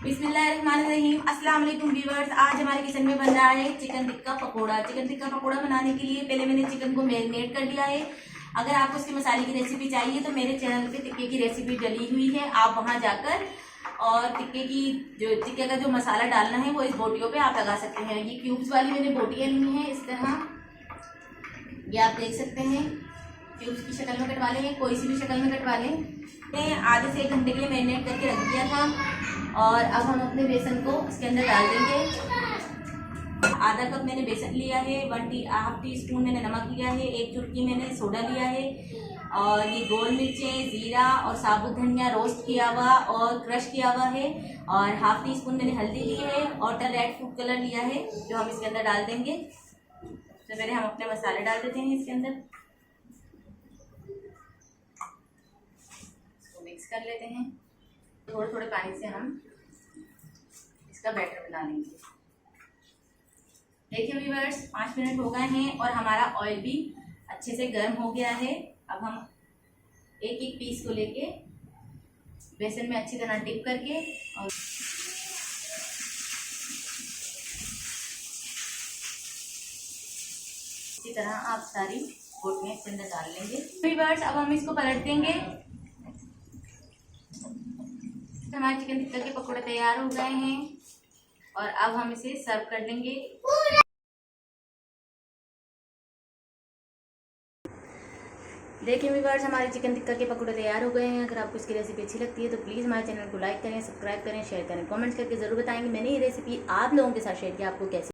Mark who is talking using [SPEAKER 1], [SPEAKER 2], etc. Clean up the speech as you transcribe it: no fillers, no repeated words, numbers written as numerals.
[SPEAKER 1] बिस्मिल्लाहिर्रहमानिर्रहीम। अस्सलाम वालेकुम व्यूअर्स। आज हमारे किचन में बन रहा है चिकन टिक्का पकोड़ा। चिकन टिक्का पकोड़ा बनाने के लिए पहले मैंने चिकन को मैरिनेट कर लिया है। अगर आपको इसके मसाले की रेसिपी चाहिए तो मेरे चैनल पे टिक्के की रेसिपी डली हुई है, आप वहां जाकर और टिक्के का जो मसाला डालना है वो इस बोटियों पे आप लगा सकते हैं। ये क्यूब्स वाली मैंने बोटियां ली हैं इस तरह, ये आप देख सकते हैं। क्यूब्स की शक्ल में कटवा लें, कोई सी भी शक्ल में कटवा लें। मैंने आधे से 1 घंटे के लिए मैरिनेट करके रख दिया था और अब हम अपने बेसन को इसके अंदर डाल देंगे। आधा कप मैंने बेसन लिया है, 1.5 टीस्पून मैंने नमक लिया है, 1 चुटकी मैंने सोडा लिया है और ये गोल मिर्चें, जीरा और साबुत धनिया रोस्ट किया हुआ और क्रश किया हुआ है और 1/2 टीस्पून मैंने हल्दी ली है और रेड फूड कलर लिया है जो हम इसके अंदर डाल देंगे। तो पहले हम अपने मसाले डाल देते हैं इसके अंदर, इसको मिक्स कर लेते हैं। थोड़े थोड़े पानी से हम इसका बैटर बना लेंगे। देखिए व्यूअर्स, 5 मिनट हो गए हैं और हमारा ऑयल भी अच्छे से गर्म हो गया है। अब हम एक एक पीस को लेके बेसन में अच्छी तरह डिप करके और इसी तरह आप सारी बोटियां इसके अंदर डाल लेंगे। व्यूअर्स, अब हम इसको पलट देंगे। हमारे चिकन टिक्का के पकौड़े तैयार हो गए हैं और अब हम इसे सर्व कर लेंगे। देखिए व्यूअर्स, हमारे चिकन टिक्का के पकौड़े तैयार हो गए हैं। अगर आपको इसकी रेसिपी अच्छी लगती है तो प्लीज़ हमारे चैनल को लाइक करें, सब्सक्राइब करें, शेयर करें, कमेंट्स करके ज़रूर बताएंगे मैंने ये रेसिपी आप लोगों के साथ शेयर किया आपको कैसी